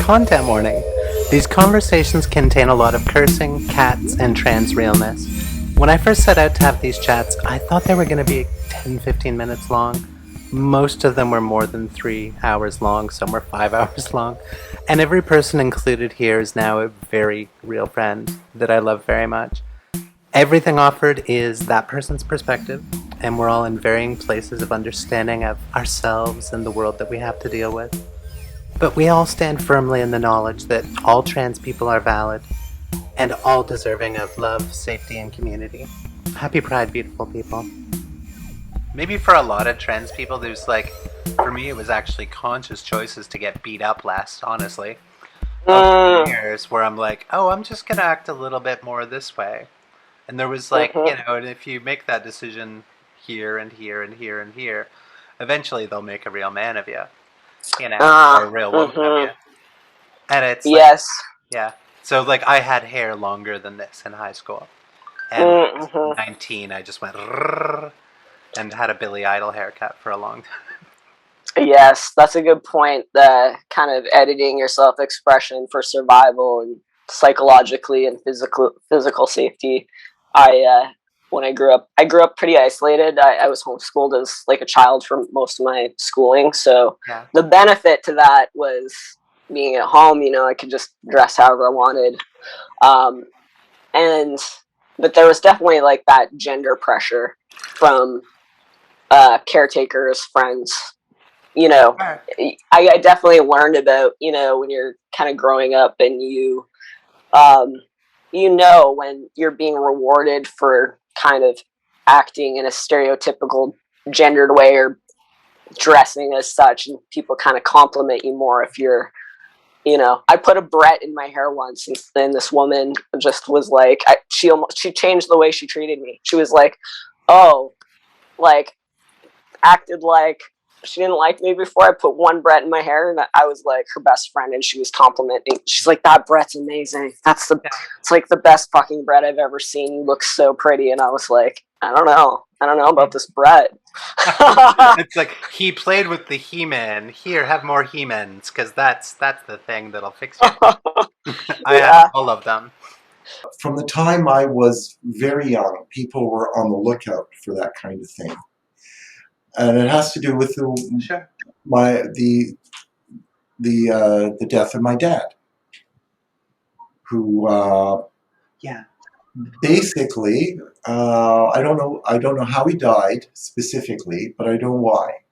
Content warning. These conversations contain a lot of cursing, cats, and trans realness. When I first set out to have these chats, I thought they were going to be 10-15 minutes long. Most of them were more than 3 hours long, some were 5 hours long. And every person included here is now a very real friend that I love very much. Everything offered is that person's perspective, and we're all in varying places of understanding of ourselves and the world that we have to deal with. But we all stand firmly in the knowledge that all trans people are valid and all deserving of love, safety, and community. Happy Pride, beautiful people. Maybe for a lot of trans people, for me, it was actually conscious choices to get beat up less, honestly. Over the years where I'm like, oh, I'm just going to act a little bit more this way. And there was and if you make that decision here and here and here and here, eventually they'll make a real man of you. Or a real woman of you. And it's yes. Yeah. So I had hair longer than this in high school. And when I was 19, I just went and had a Billy Idol haircut for a long time. Yes, that's a good point. The kind of editing your self-expression for survival and psychologically and physical safety. When I grew up pretty isolated. I was homeschooled as a child for most of my schooling. So the benefit to that was being at home. I could just dress however I wanted. But there was definitely that gender pressure from caretakers, friends. I definitely learned about, when you're kind of growing up and when you're being rewarded for kind of acting in a stereotypical gendered way or dressing as such, and people kind of compliment you more if you're, I put a Brett in my hair once, and then this woman just was like, she changed the way she treated me. She was like, oh, acted like she didn't like me before I put one Brett in my hair, and I was her best friend, and she was complimenting. She's like, that Brett's amazing. It's the best fucking Brett I've ever seen. You look so pretty. And I was like, I don't know about this Brett. It's he played with the He-Man. Here, have more He-Mans, because that's the thing that'll fix you. I have all of them. From the time I was very young, people were on the lookout for that kind of thing. And it has to do with the death of my dad, who basically I don't know how he died specifically, but I know why.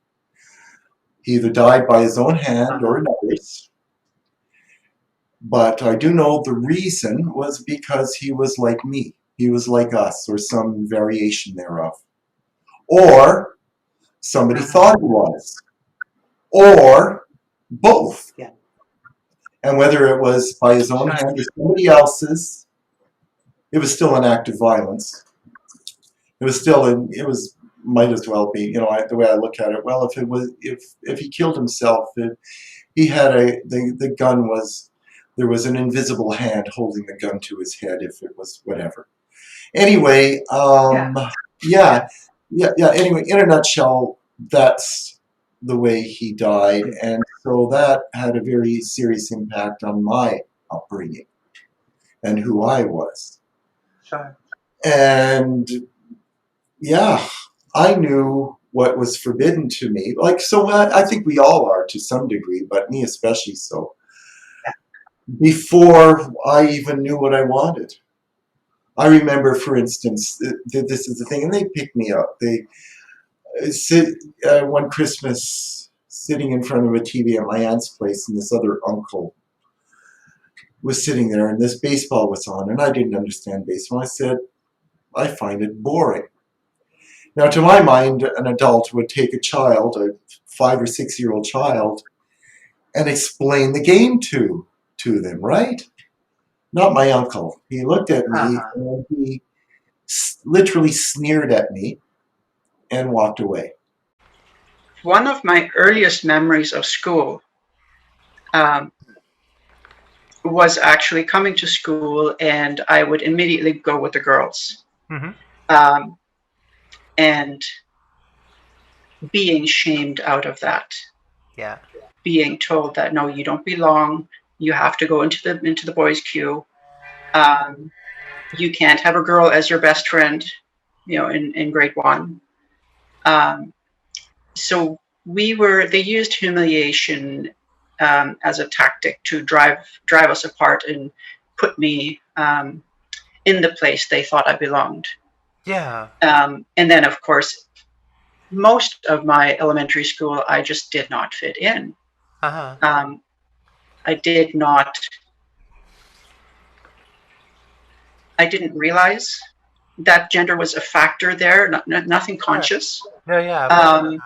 He either died by his own hand or another's. But I do know the reason was because he was like me. He was like us, or some variation thereof. Or somebody thought he was, or both. Yeah. And whether it was by his own hand or somebody else's, it was still an act of violence. Might as well be, the way I look at it. Well, if he killed himself, he had the gun there was an invisible hand holding the gun to his head, if it was whatever. Anyway, anyway, in a nutshell, that's the way he died. And so that had a very serious impact on my upbringing and who I was. Sure. And I knew what was forbidden to me. I think we all are to some degree, but me especially so. Before I even knew what I wanted. I remember, for instance, this is the thing, and they picked me up. They sit one Christmas sitting in front of a TV at my aunt's place, and this other uncle was sitting there, and this baseball was on, and I didn't understand baseball. I said, I find it boring. Now, to my mind, an adult would take a child, a 5 or 6 year old child, and explain the game to them, right? Not my uncle. He looked at me and he literally sneered at me and walked away. One of my earliest memories of school was actually coming to school, and I would immediately go with the girls. And being shamed out of that. Yeah. Being told that, no, you don't belong. You have to go into the boys' queue. You can't have a girl as your best friend, in grade 1. So they used humiliation as a tactic to drive us apart and put me in the place they thought I belonged. Yeah. And then, of course, most of my elementary school, I just did not fit in. Uh-huh. I didn't realize that gender was a factor there, nothing conscious. No, yeah, of course.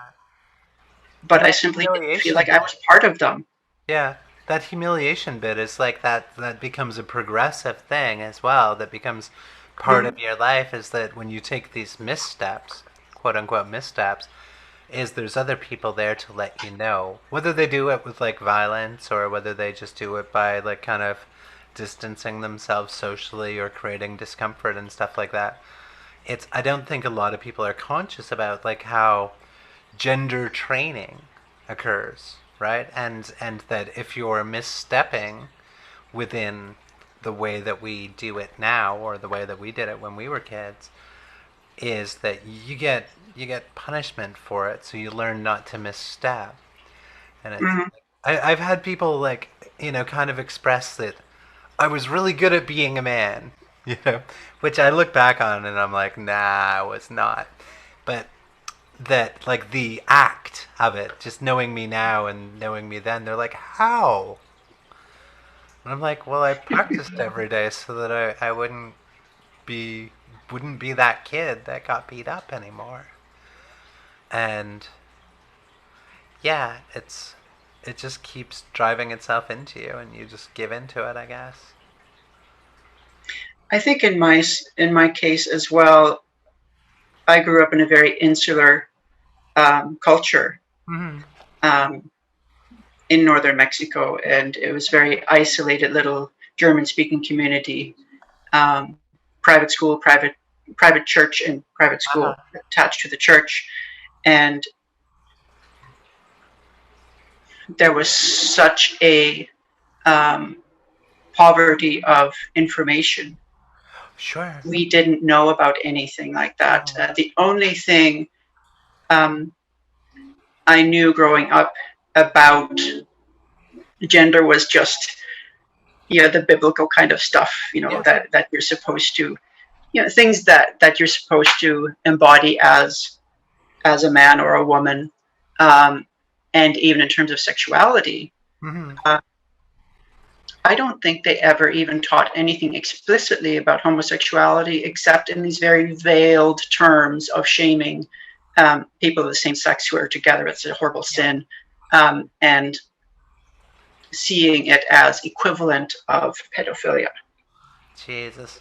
But That I simply didn't feel humiliation like I was part of them. Yeah, that humiliation bit is like that becomes a progressive thing as well. That becomes part of your life is that when you take these missteps, quote unquote missteps, is there's other people there to let you know. Whether they do it with like violence or whether they just do it by like kind of distancing themselves socially or creating discomfort and stuff like that. I don't think a lot of people are conscious about like how gender training occurs, right? And that if you're misstepping within the way that we do it now or the way that we did it when we were kids, is that you get punishment for it, so you learn not to misstep. And I've had people like kind of express that I was really good at being a man, which I look back on and I'm like, nah, I was not. But that like the act of it, just knowing me now and knowing me then, they're like, how? And I'm like, well, I practiced every day so that I be wouldn't be that kid that got beat up anymore. And yeah, it just keeps driving itself into you and you just give into it, I guess. I think in my case as well, I grew up in a very insular culture in northern Mexico, and it was very isolated little German-speaking community. Private school, private church, and private school attached to the church, and there was such a poverty of information. Sure. We didn't know about anything like that. The only thing I knew growing up about gender was just the biblical kind of stuff, that you're supposed to, things that you're supposed to embody as a man or a woman, and even in terms of sexuality. I don't think they ever even taught anything explicitly about homosexuality, except in these very veiled terms of shaming people of the same sex who are together. It's a horrible sin, and seeing it as equivalent of pedophilia. Jesus.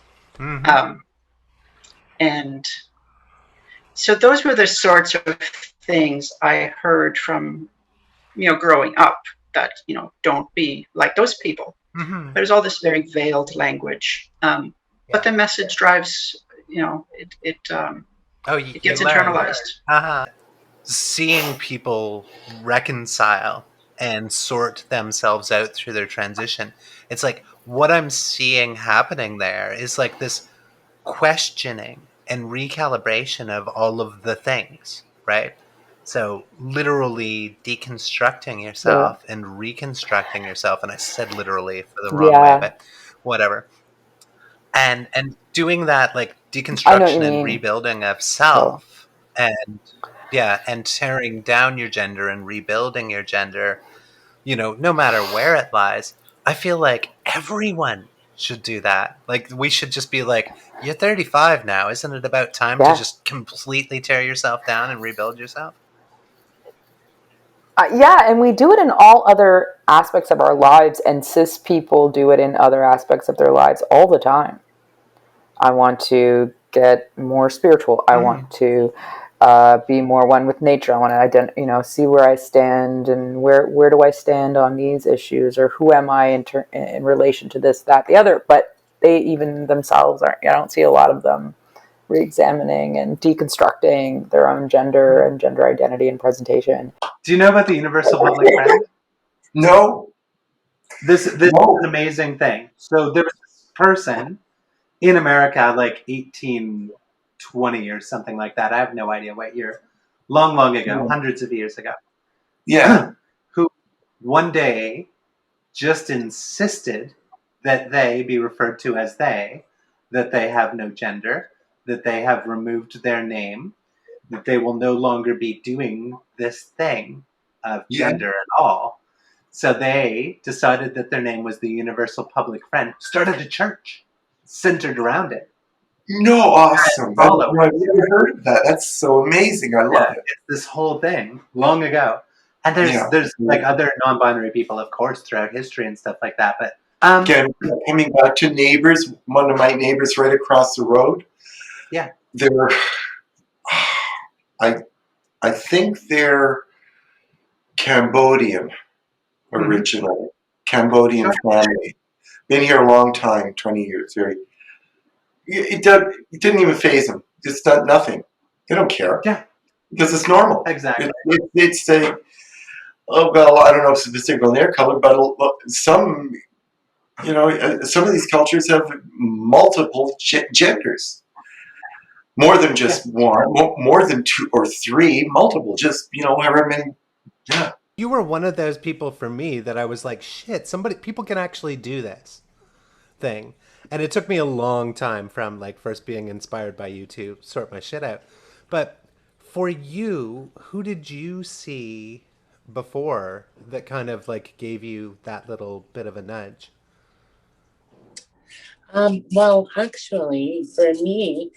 And so those were the sorts of things I heard from, growing up, that, don't be like those people. There's all this very veiled language. But the message drives, it gets internalized. Seeing people reconcile and sort themselves out through their transition, it's like what I'm seeing happening there is like this questioning and recalibration of all of the things, right? So literally deconstructing yourself and reconstructing yourself, and I said literally for the wrong way, but whatever. And doing that like deconstruction and rebuilding of self, and and tearing down your gender and rebuilding your gender, no matter where it lies. I feel like everyone should do that. Like we should just be like, you're 35 now, isn't it about time to just completely tear yourself down and rebuild yourself? And we do it in all other aspects of our lives, and cis people do it in other aspects of their lives all the time. I want to get more spiritual. I want to be more one with nature. I want to see where I stand and where do I stand on these issues, or who am I in relation to this, that, the other. But they even themselves aren't. I don't see a lot of them re-examining and deconstructing their own gender and gender identity and presentation. Do you know about the universal public friend? No. This is an amazing thing. So there was this person in America, like 1820 or something like that. I have no idea what year. Long ago, hundreds of years ago. Yeah. Who one day just insisted that they be referred to as they, that they have no gender, that they have removed their name, that they will no longer be doing this thing of gender at all. So they decided that their name was the Universal Public Friend, started a church centered around it. No, awesome. I've never heard of that. That's so amazing. I love it. It's this whole thing long ago. And there's like other non-binary people, of course, throughout history and stuff like that. But again, coming back to neighbors, one of my neighbors right across the road. Yeah. They're I think they're Cambodian originally. Cambodian family. Been here a long time, 20 years. It didn't even faze them. It's not nothing. They don't care. Yeah. Because it's normal. Exactly. It's a, oh, well, I don't know specifically on their color, but some, some of these cultures have multiple genders. More than just one, more than two or three, multiple, just, however many. Yeah. You were one of those people for me that I was like, shit, people can actually do this thing. And it took me a long time from like first being inspired by you to sort my shit out. But for you, who did you see before that kind of like gave you that little bit of a nudge? Well, actually, for me,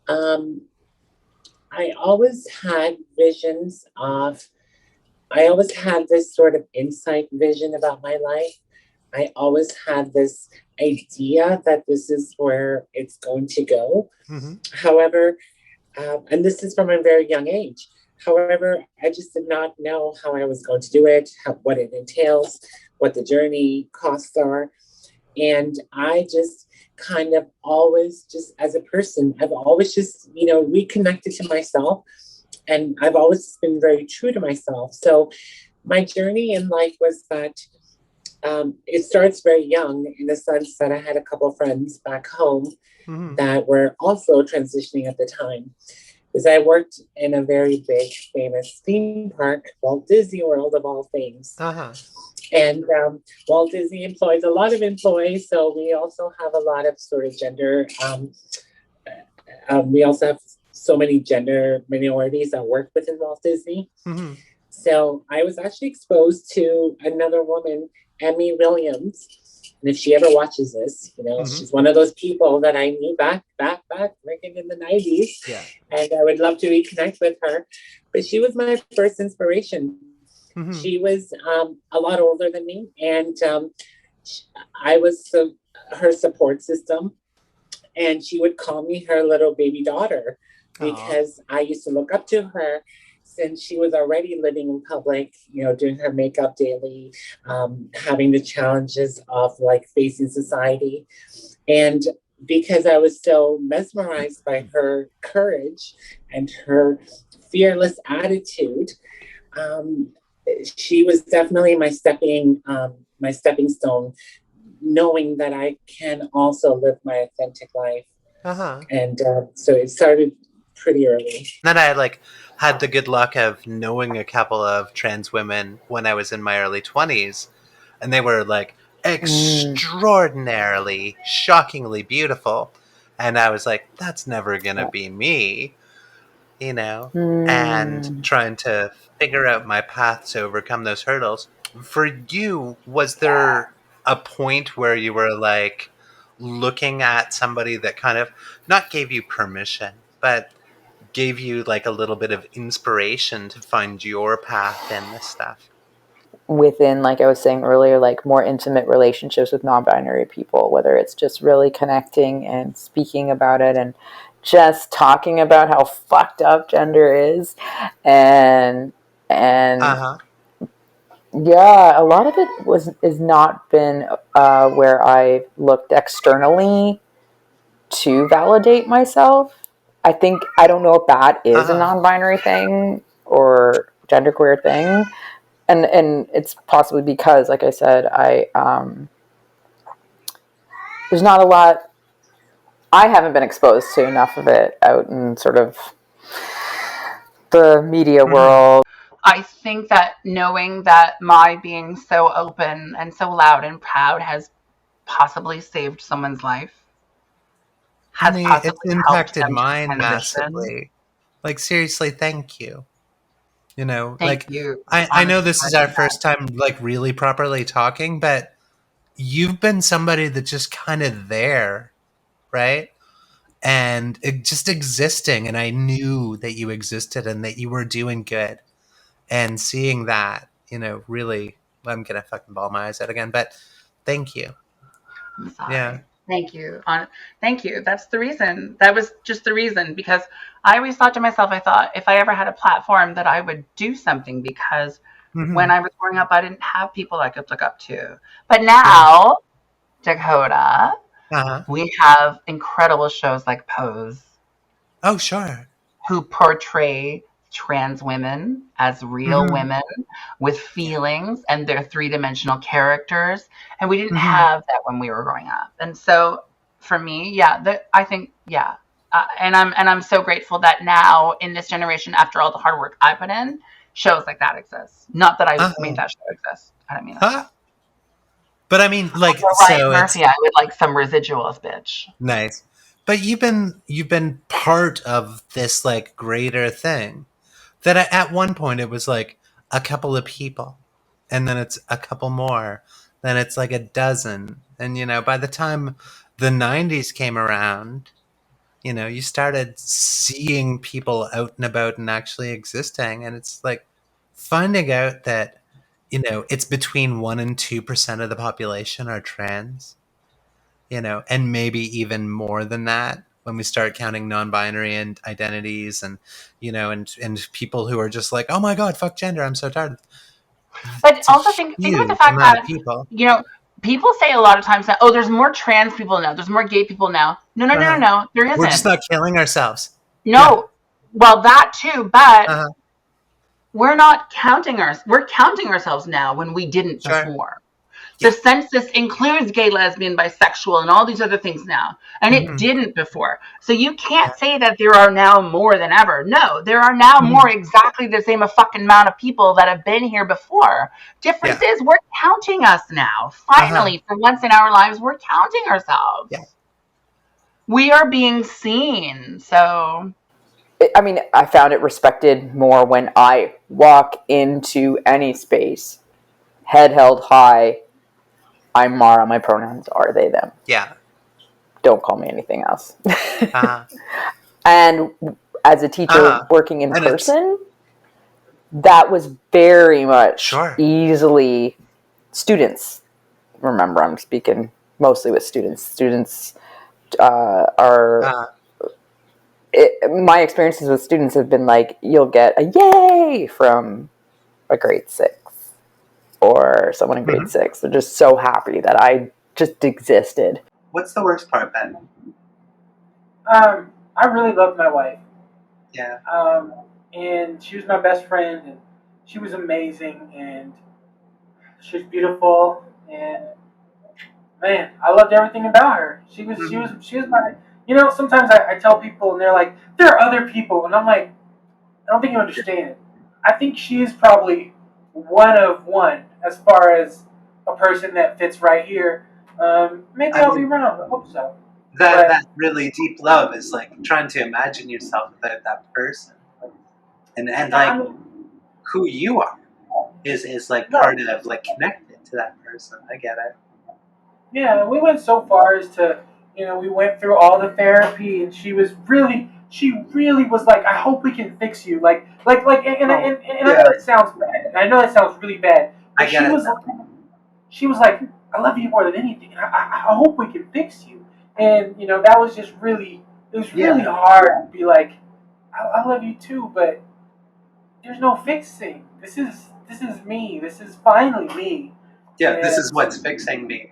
I always had visions of, I always had this sort of insight vision about my life. I always had this idea that this is where it's going to go. Mm-hmm. However, and this is from a very young age. However, I just did not know how I was going to do it, what it entails, what the journey costs are. And I just kind of always, just as a person, I've always just, reconnected to myself. And I've always been very true to myself. So my journey in life was that it starts very young in the sense that I had a couple of friends back home that were also transitioning at the time. Because I worked in a very big, famous theme park, Walt Disney World of all things. Uh-huh. And Walt Disney employs a lot of employees, so we also have a lot of sort of gender. We also have so many gender minorities that work within Walt Disney. Mm-hmm. So I was actually exposed to another woman, Emmy Williams. And if she ever watches this, she's one of those people that I knew back in the 90s. Yeah. And I would love to reconnect with her. But she was my first inspiration. Mm-hmm. She was a lot older than me. And I was her support system. And she would call me her little baby daughter because I used to look up to her since she was already living in public, doing her makeup daily, having the challenges of like facing society. And because I was so mesmerized by her courage and her fearless attitude, she was definitely my stepping stone, knowing that I can also live my authentic life. Uh-huh. And so it started pretty early. Then I had the good luck of knowing a couple of trans women when I was in my early 20s, and they were extraordinarily, shockingly beautiful. And I was like, that's never gonna be me, and trying to figure out my path to overcome those hurdles. For you, was there a point where you were looking at somebody that kind of not gave you permission, but gave you a little bit of inspiration to find your path in this stuff? Within, like I was saying earlier, more intimate relationships with non-binary people, whether it's just really connecting and speaking about it and just talking about how fucked up gender is. And uh-huh. Yeah, a lot of it is not been where I looked externally to validate myself. I think, I don't know if that is a non-binary thing or genderqueer thing, and it's possibly because, like I said, there's not a lot. I haven't been exposed to enough of it out in sort of the media world. I think that knowing that my being so open and so loud and proud has possibly saved someone's life, has Honey, it's possibly helped impacted them to mine transition. massively. Like, seriously, thank you. Thank you. I know Honestly, this is our first time, like, really properly talking, but you've been somebody that's just kind of there, right? And it just existing. And I knew that you existed and that you were doing good. And seeing that, really, I'm going to fucking bawl my eyes out again, but thank you. I'm sorry. Yeah. Thank you. Thank you. That's the reason. That was just the reason, because I always thought to myself, I thought if I ever had a platform that I would do something, because when I was growing up, I didn't have people I could look up to. But now, Dakota, we have incredible shows like Pose. Oh, sure. Who portray trans women as real women with feelings, and they're three-dimensional characters, and we didn't have that when we were growing up. And so for me, I think and I'm so grateful that now in this generation, after all the hard work I put in, shows like that exist. Not that I made that show exist. I don't mean that. But I mean, like, Ryan Murphy, I would like some residuals, bitch. Nice. But you've been part of this, like, greater thing that at one point it was like a couple of people, and then it's a couple more, then it's like a dozen, and by the time the 90s came around, you started seeing people out and about and actually existing, and it's like finding out that it's between 1% and 2% of the population are trans, and maybe even more than that when we start counting non-binary and identities, and and people who are just like, oh my god, fuck gender, I'm so tired. But also think about the fact that people say a lot of times that, oh, there's more trans people now, there's more gay people now. No, there isn't. We're just not killing ourselves. No, well, that too, but we're not counting we're counting ourselves now when we didn't before. The census includes gay, lesbian, bisexual, and all these other things now. And it didn't before. So you can't say that there are now more than ever. No, there are now more, exactly the same fucking amount of people that have been here before. Difference is we're counting us now. Finally, for once in our lives, we're counting ourselves. We are being seen. So, I mean, I found it respected more when I walk into any space, head held high. I'm Mara. My pronouns are they, them. Yeah. Don't call me anything else. And as a teacher working in person, that was very much easily students. Remember, I'm speaking mostly with students. Students are... my experiences with students have been like, you'll get a yay from a grade 6. Or someone in grade 6. They're just so happy that I just existed. What's the worst part, Ben? I really loved my wife. Yeah. And she was my best friend, and she was amazing, and she was beautiful, and man, I loved everything about her. She was my. Sometimes I tell people, and they're like, there are other people, and I'm like, I don't think you understand. I think she is probably one of one as far as a person that fits right here. Maybe I'll be wrong. I hope so. That really deep love is like trying to imagine yourself without that person, and like who you are is like part of, like, connected to that person. I get it. Yeah, we went so far as to, we went through all the therapy, and she really was like, I hope we can fix you. And I know it sounds bad. And I know it sounds really bad. But she was like, I love you more than anything. And I hope we can fix you. And, that was just really, it was really hard to be like, I love you too, but there's no fixing. This is me. This is finally me. Yeah, and this is what's fixing me.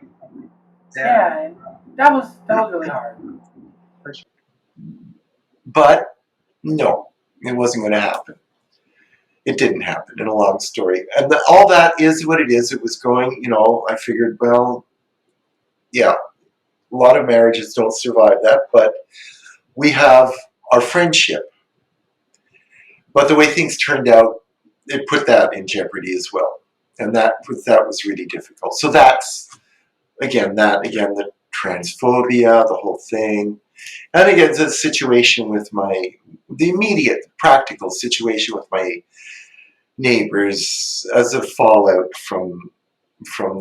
Yeah, and that was really hard. But no, it wasn't going to happen. it didn't happen, in a long story. And all that is what it is. It was going, I figured, well, yeah, a lot of marriages don't survive that, but we have our friendship. But the way things turned out, it put that in jeopardy as well. And that was really difficult. So that's, again, the transphobia, the whole thing. And again, the situation with the immediate practical situation with my neighbors as a fallout from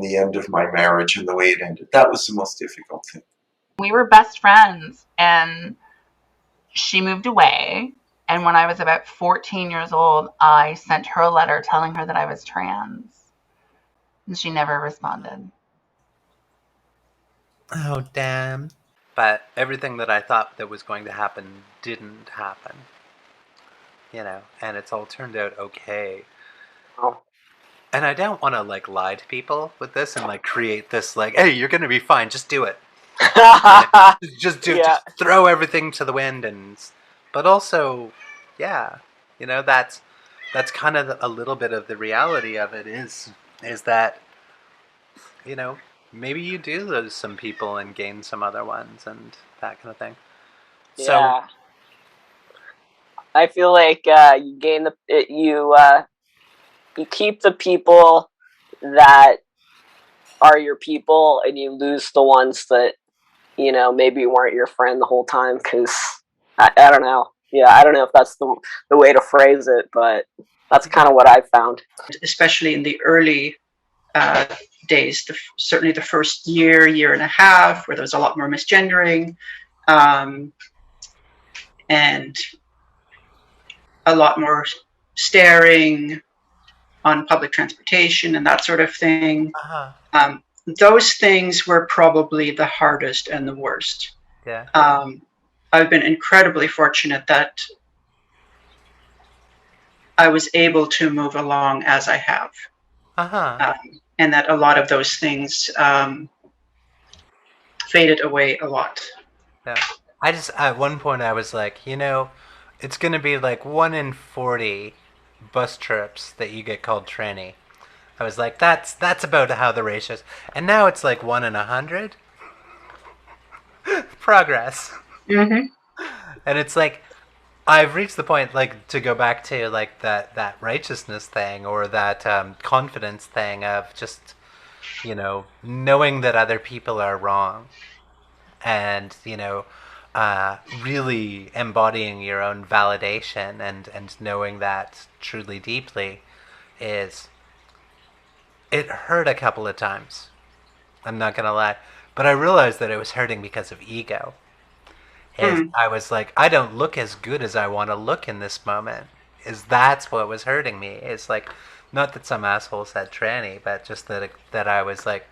the end of my marriage and the way it ended. That was the most difficult thing. We were best friends, and she moved away. And when I was about 14 years old, I sent her a letter telling her that I was trans. And she never responded. Oh, damn. But everything that I thought that was going to happen didn't happen. And it's all turned out okay. Oh. And I don't want to, lie to people with this and, create this, hey, you're going to be fine, just do it. Just throw everything to the wind. But also, yeah, that's kind of a little bit of the reality of it is that, maybe you do lose some people and gain some other ones and that kind of thing. Yeah. I feel like you gain you keep the people that are your people, and you lose the ones that maybe weren't your friend the whole time. Because I don't know. Yeah, I don't know if that's the way to phrase it, but that's kind of what I found. Especially in the early days, certainly the first year and a half, where there was a lot more misgendering, and a lot more staring on public transportation and that sort of thing. Uh-huh. Those things were probably the hardest and the worst. Yeah. I've been incredibly fortunate that I was able to move along as I have. Uh-huh. And that a lot of those things faded away a lot. Yeah. At one point I was like, it's going to be 1 in 40 bus trips that you get called tranny. I was like, that's about how the ratio is. And now it's 1 in 100. Progress. Mm-hmm. And it's I've reached the point, to go back to that righteousness thing or that confidence thing of just, knowing that other people are wrong, and really embodying your own validation and knowing that truly deeply it hurt a couple of times. I'm not gonna lie, but I realized that it was hurting because of ego. I was like, I don't look as good as I want to look in this moment. That's what was hurting me. It's not that some asshole said tranny, but just that I was like,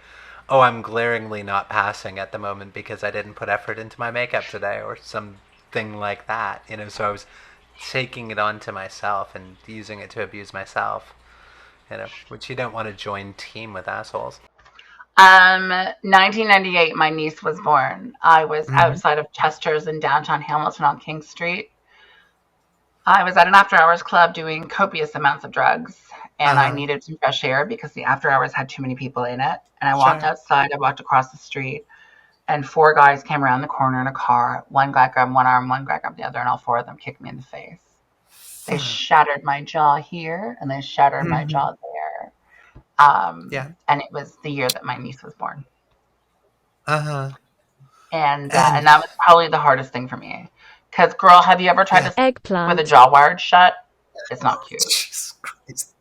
oh, I'm glaringly not passing at the moment because I didn't put effort into my makeup today or something like that. So I was taking it onto myself and using it to abuse myself. Which you don't want to join team with assholes. 1998, my niece was born. I was outside of Chester's in downtown Hamilton on King Street. I was at an after-hours club doing copious amounts of drugs, and I needed some fresh air because the after-hours had too many people in it. And I walked outside, I walked across the street, and 4 guys came around the corner in a car. One guy grabbed one arm, one guy grabbed the other, and all 4 of them kicked me in the face. They shattered my jaw here, and they shattered my jaw there. And it was the year that my niece was born. And that was probably the hardest thing for me. Because, girl, have you ever tried to eggplant with a jaw wired shut? It's not cute. Jesus Christ.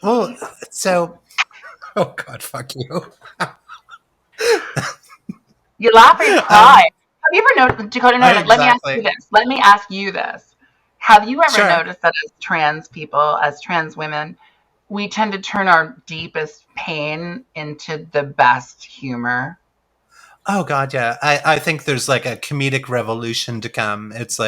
Well, so... Oh, God, fuck you. You laugh or you cry. Have you ever noticed, Dakota, let me ask you this. Have you ever noticed that as trans people, as trans women, we tend to turn our deepest pain into the best humor? Oh, God, yeah. I think there's a comedic revolution to come. It's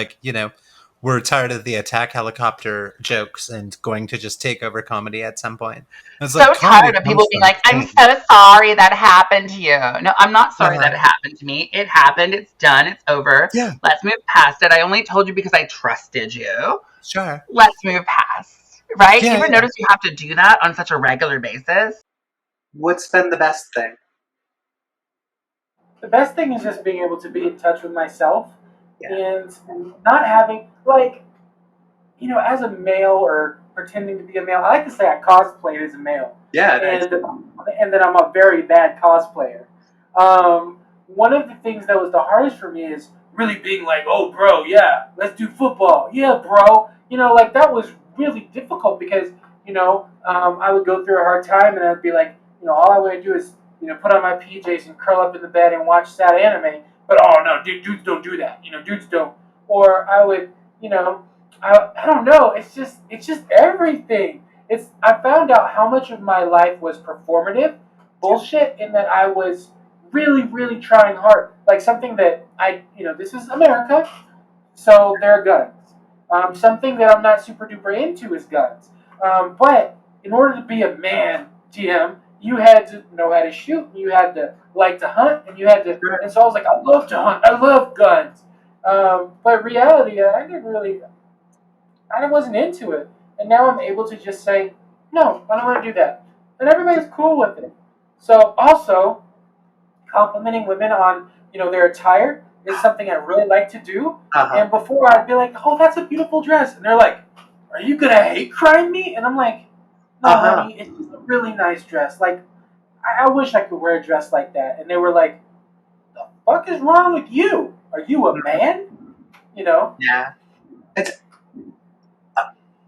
we're tired of the attack helicopter jokes and going to just take over comedy at some point. It's so tired of people being like, I'm so sorry that happened to you. No, I'm not sorry that it happened to me. It happened. It's done. It's over. Yeah. Let's move past it. I only told you because I trusted you. Sure. Let's move past. Right? Do you Yeah, ever yeah. notice you have to do that on such a regular basis? What's been the best thing? The best thing is just being able to be in touch with myself Yeah. and not having like, as a male or pretending to be a male. I like to say I cosplayed as a male. Yeah, nice. And that I'm a very bad cosplayer. One of the things that was the hardest for me is really being like, oh, bro, yeah, let's do football. Yeah, bro. Like that was really difficult because, I would go through a hard time and I'd be like, all I want to do is, put on my PJs and curl up in the bed and watch sad anime. But, oh, no, dudes don't do that. Dudes don't. Or I would, I don't know. It's just everything. I found out how much of my life was performative bullshit, and that I was really, really trying hard. Like something that this is America, so there are guns. Something that I'm not super duper into is guns. But in order to be a man, GM, you had to know how to shoot. You had to like to hunt, and you had to. And so I was like, I love to hunt. I love guns. But reality, I wasn't into it. And now I'm able to just say, no, I don't want to do that. And everybody's cool with it. So also, complimenting women on, their attire is something I really like to do. Uh-huh. And before I'd be like, oh, that's a beautiful dress. And they're like, are you going to hate crime me? And I'm like, no, honey, it's just a really nice dress. Like, I wish I could wear a dress like that. And they were like, the fuck is wrong with you? Are you a man? Yeah.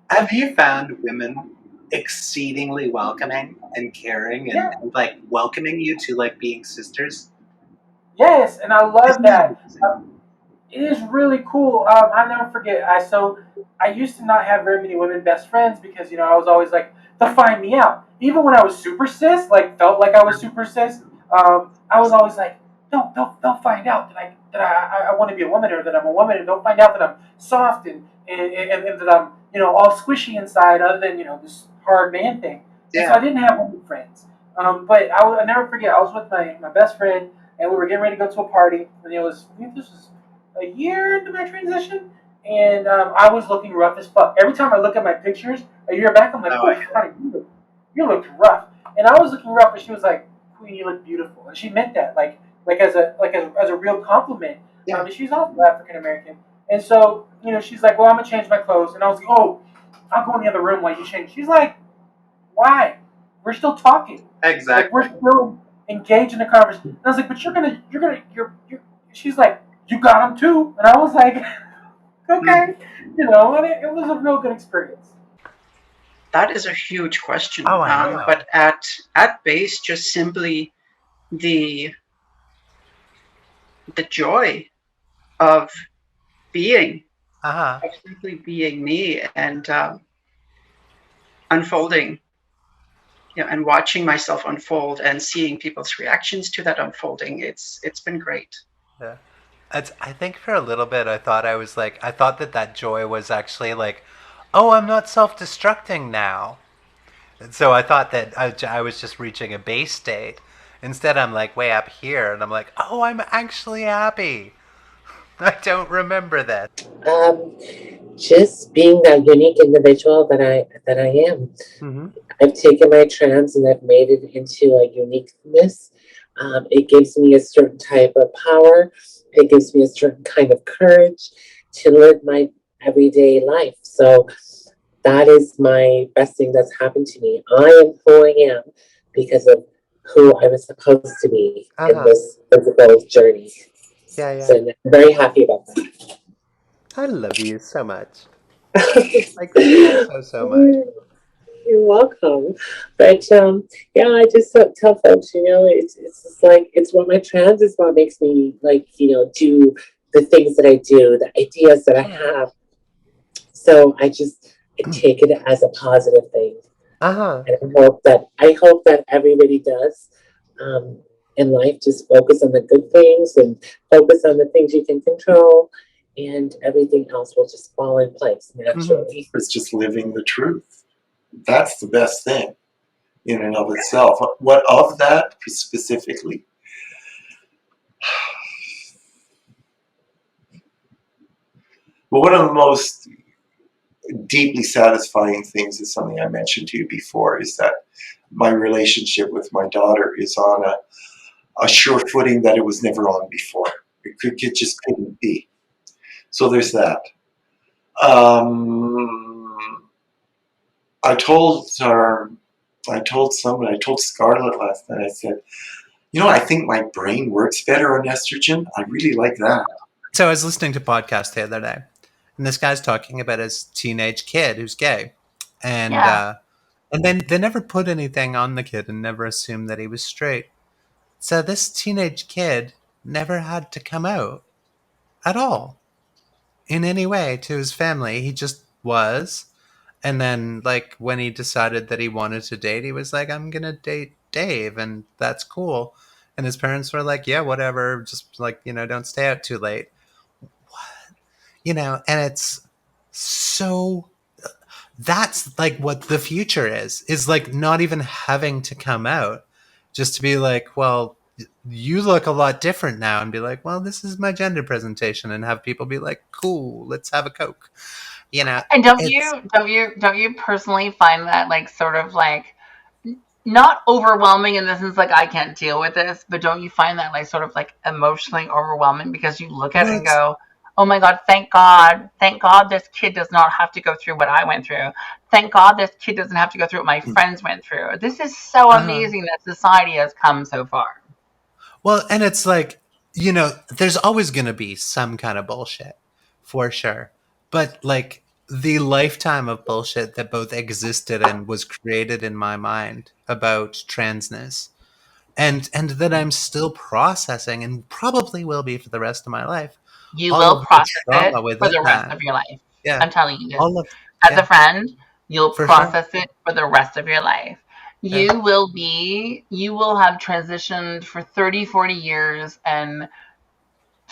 Have you found women exceedingly welcoming and caring and, Yeah. and like welcoming you to like being sisters? Yes, and I love Isn't that that. amazing? It is really cool. I never forget. I used to not have very many women best friends because I was always like, they'll find me out. Even when I was super cis, like felt like I was super cis, I was always like, no, they'll find out that I want to be a woman, or that I'm a woman, and they'll find out that I'm soft and that I'm all squishy inside, other than this hard man thing. And so Yeah. I didn't have women friends. But I never forget. I was with my best friend, and we were getting ready to go to a party, and I think this was a year into my transition, and I was looking rough as fuck. Every time I look at my pictures a year back, I'm like, Oh, oh, I get honey, you look rough. And I was looking rough, and she was like, Queen, you look beautiful. And she meant that, like as a real compliment. Yeah. And she's also African American. And so, she's like, well, I'm going to change my clothes. And I was like, oh, I'll go in the other room while you change. She's like, why? We're still talking. Exactly. Like, we're still engaged in a conversation. And I was like, but you're. She's like, you got him too. And I was like, okay. And it was a real good experience. That is a huge question. Oh, I know. But at base, just simply the joy of being, Uh-huh. of simply being me, and unfolding, and watching myself unfold and seeing people's reactions to that unfolding. It's been great. Yeah. I think for a little bit I thought that joy was actually like, oh, I'm not self-destructing now. And so I thought that I was just reaching a base state. Instead, I'm like way up here, and I'm like, oh, I'm actually happy. I don't remember that. Just being that unique individual that I am. Mm-hmm. I've taken my trans and I've made it into a uniqueness. It gives me a certain type of power. It gives me a certain kind of courage to live my everyday life. So that is my best thing that's happened to me. I am who I am because of who I was supposed to be in this physical journey. Yeah. So I'm very happy about that. I love you so much. Like so much. You're welcome. But yeah, I just tell folks, it's just like it's what my trans is what makes me do the things that I do, the ideas that I have. So I take it as a positive thing. And I hope that everybody does in life. Just focus on the good things and focus on the things you can control, and everything else will just fall in place naturally. It's just living the truth. That's the best thing in and of itself. What of that specifically? Well, one of the most deeply satisfying things is something I mentioned to you before, is that my relationship with my daughter is on a sure footing that it was never on before. It just couldn't be. So there's that. I told Scarlett last night, I said, I think my brain works better on estrogen. I really like that. So I was listening to a podcast the other day, and this guy's talking about his teenage kid who's gay. And and then they never put anything on the kid and never assumed that he was straight. So this teenage kid never had to come out at all in any way to his family. He just was. And then, like, when he decided that he wanted to date, he was like, I'm going to date Dave, and that's cool. And his parents were like, yeah, whatever. Just, like, don't stay out too late. And it's so. That's, like, what the future is like, not even having to come out. Just to be like, well, you look a lot different now, and be like, well, this is my gender presentation, and have people be like, cool, let's have a Coke. And don't you personally find that, like, sort of like, not overwhelming in the sense like I can't deal with this, but don't you find that, like, sort of like emotionally overwhelming because you look at it and go, oh my God, thank God this kid does not have to go through what I went through. Thank God this kid doesn't have to go through what my friends went through. This is so amazing that society has come so far. Well, and it's like, there's always going to be some kind of bullshit, for sure. But, like, the lifetime of bullshit that both existed and was created in my mind about transness, and that I'm still processing and probably will be for the rest of my life. You all will of process the trauma it within for the rest that. of your life. Yeah. I'm telling you this. Yeah. As a friend, you'll For process sure. it for the rest of your life. Yeah. You will have transitioned for 30, 40 years and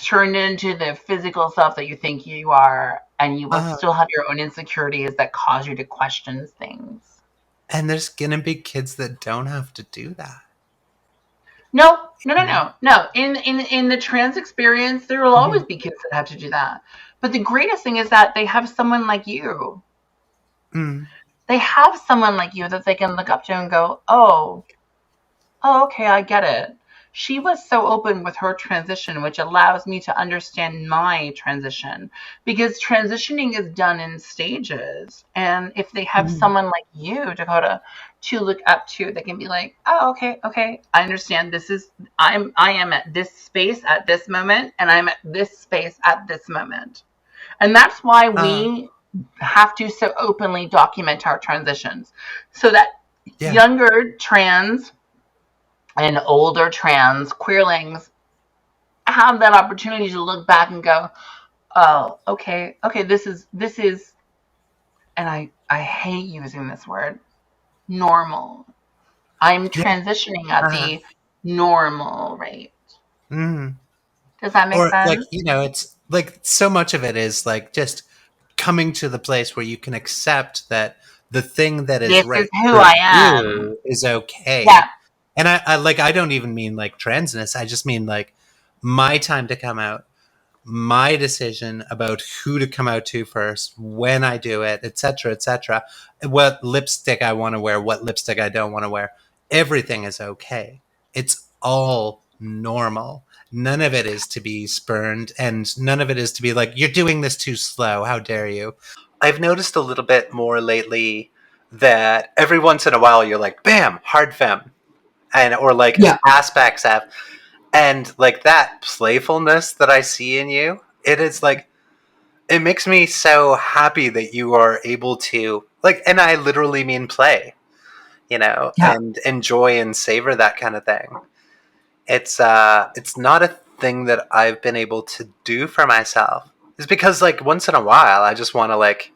turned into the physical self that you think you are, and you will still have your own insecurities that cause you to question things. And there's gonna be kids that don't have to do that. No. In the trans experience, there will always be kids that have to do that. But the greatest thing is that they have someone like you. Mm. They have someone like you that they can look up to and go, oh, okay, I get it. She was so open with her transition, which allows me to understand my transition, because transitioning is done in stages. And if they have someone like you, Dakota, to look up to, they can be like, oh, okay, I understand. I am at this space at this moment, and I'm at this space at this moment. And that's why we have to so openly document our transitions, so that younger trans and older trans queerlings have that opportunity to look back and go, oh, okay, this is, and I hate using this word, normal. I'm transitioning at the normal rate. Mm. Does that make sense? Like, it's like so much of it is like just coming to the place where you can accept that the thing that is this right is who for I am you is okay. Yeah. And I don't even mean like transness. I just mean like my time to come out, my decision about who to come out to first, when I do it, etc., what lipstick I want to wear, what lipstick I don't want to wear. Everything is okay. It's all normal. None of it is to be spurned, and none of it is to be like, you're doing this too slow. How dare you? I've noticed a little bit more lately that every once in a while you're like, bam, hard femme. Or like aspects of, and like that playfulness that I see in you, it is like, it makes me so happy that you are able to, like, and I literally mean play, and enjoy and savor that kind of thing. It's not a thing that I've been able to do for myself. It's because, like, once in a while I just want to, like,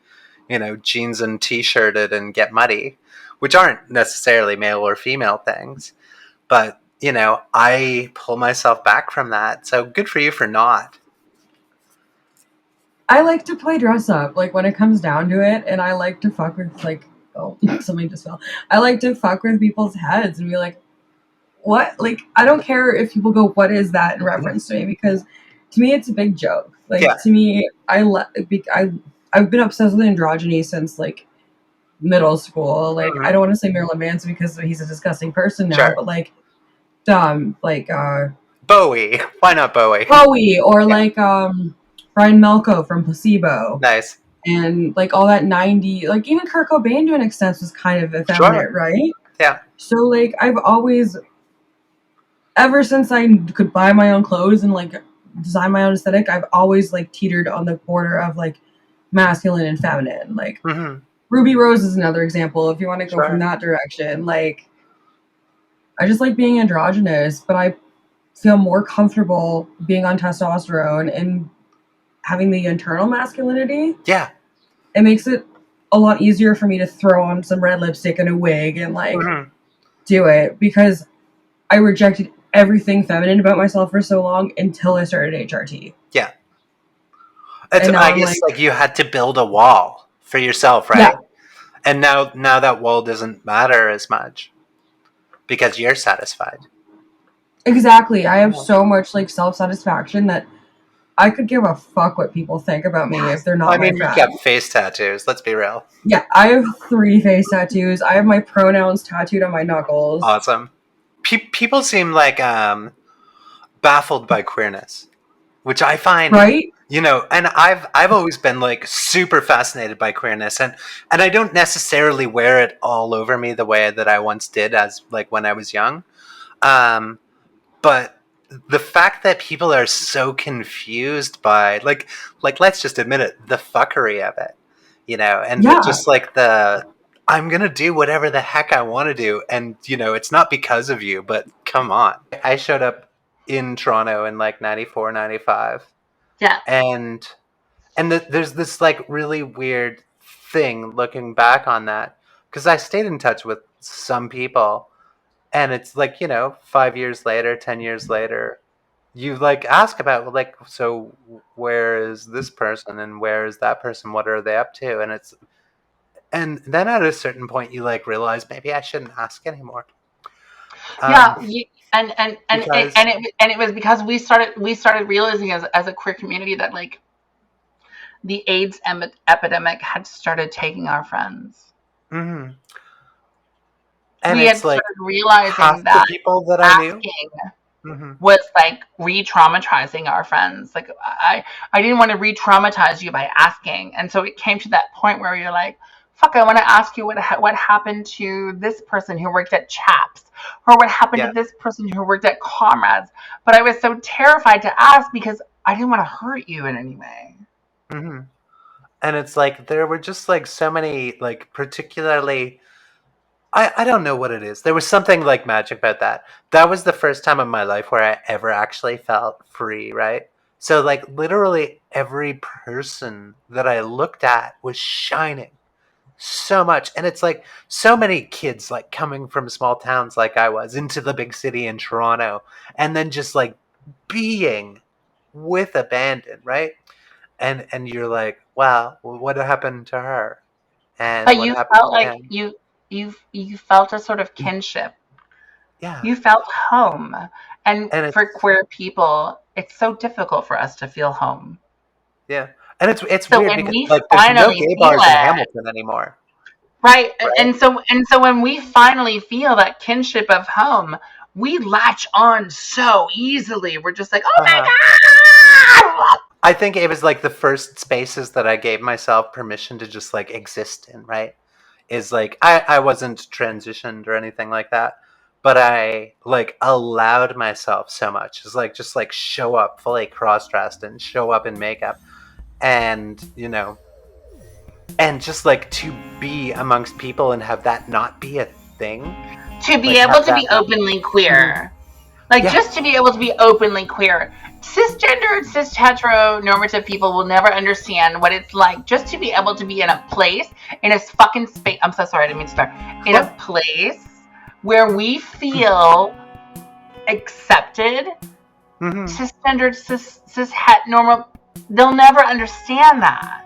jeans and t-shirted and get muddy, which aren't necessarily male or female things. But, I pull myself back from that. So good for you for not. I like to play dress up, like, when it comes down to it, and I like to fuck with, like, oh, something just fell. I like to fuck with people's heads and be like, what? Like, I don't care if people go, what is that in reference to me? Because to me, it's a big joke. Like, to me, I've been obsessed with androgyny since like middle school. Like I don't want to say Marilyn Manson because he's a disgusting person now, but like Bowie. Why not Bowie? Bowie or like Brian Melko from Placebo. Nice. And like all that 90, like even Kurt Cobain to an extent was kind of effeminate, right? Yeah. So like I've always, ever since I could buy my own clothes and like design my own aesthetic, I've always like teetered on the border of like masculine and feminine. Like Ruby Rose is another example if you want to go from that direction. Like I just like being androgynous, but I feel more comfortable being on testosterone and having the internal masculinity. Yeah. It makes it a lot easier for me to throw on some red lipstick and a wig and like do it, because I rejected everything feminine about myself for so long until I started HRT. Yeah. I guess like you had to build a wall for yourself, right? Yeah. And now that wall doesn't matter as much because you're satisfied. Exactly. I have so much like self-satisfaction that I could give a fuck what people think about me if they're not my friend. You got face tattoos. Let's be real. Yeah, I have 3 face tattoos. I have my pronouns tattooed on my knuckles. Awesome. People seem like baffled by queerness, which I find, right? You know, and I've always been like super fascinated by queerness, and I don't necessarily wear it all over me the way that I once did as like when I was young, but the fact that people are so confused by like let's just admit it, the fuckery of it, you know, and just like I'm gonna do whatever the heck I want to do, and you know, it's not because of you, but come on. I showed up in Toronto in like 94, 95. Yeah. And there's this like really weird thing looking back on that, because I stayed in touch with some people, and it's like, you know, 5 years later, 10 years later, you like ask about like, so where is this person and where is that person? What are they up to? And then at a certain point you like realize maybe I shouldn't ask anymore. And it was because we started realizing as a queer community that like the AIDS epidemic had started taking our friends. Mm-hmm. And we had like started realizing that the people that I knew was like re-traumatizing our friends. Like I didn't want to re-traumatize you by asking, and so it came to that point where you're like, fuck, I want to ask you what happened to this person who worked at Chaps, or what happened to this person who worked at Comrades. But I was so terrified to ask because I didn't want to hurt you in any way. Mm-hmm. And it's like there were just like so many, like particularly, I don't know what it is. There was something like magic about that. That was the first time in my life where I ever actually felt free, right? So like literally every person that I looked at was shining so much. And it's like so many kids like coming from small towns like I was into the big city in Toronto, and then just like being with abandon, right? And you're like, wow, what happened to her? And but you felt like you felt a sort of kinship. Yeah. You felt home. And for queer people, it's so difficult for us to feel home. Yeah. And it's so weird because like there's no gay bars in Hamilton anymore. Right. And so when we finally feel that kinship of home, we latch on so easily. We're just like, oh my God. I think it was like the first spaces that I gave myself permission to just like exist in, right? Is like I wasn't transitioned or anything like that, but I like allowed myself so much. It's like just like show up fully cross-dressed and show up in makeup, and you know, and just like to be amongst people and have that not be a thing. To be able to be openly queer. Like just to be able to be openly queer. Cisgendered, cis heteronormative people will never understand what it's like just to be able to be in a place, in a fucking space. I'm so sorry, I didn't mean to start. In a place where we feel accepted. Cisgendered, cis het normal, they'll never understand that.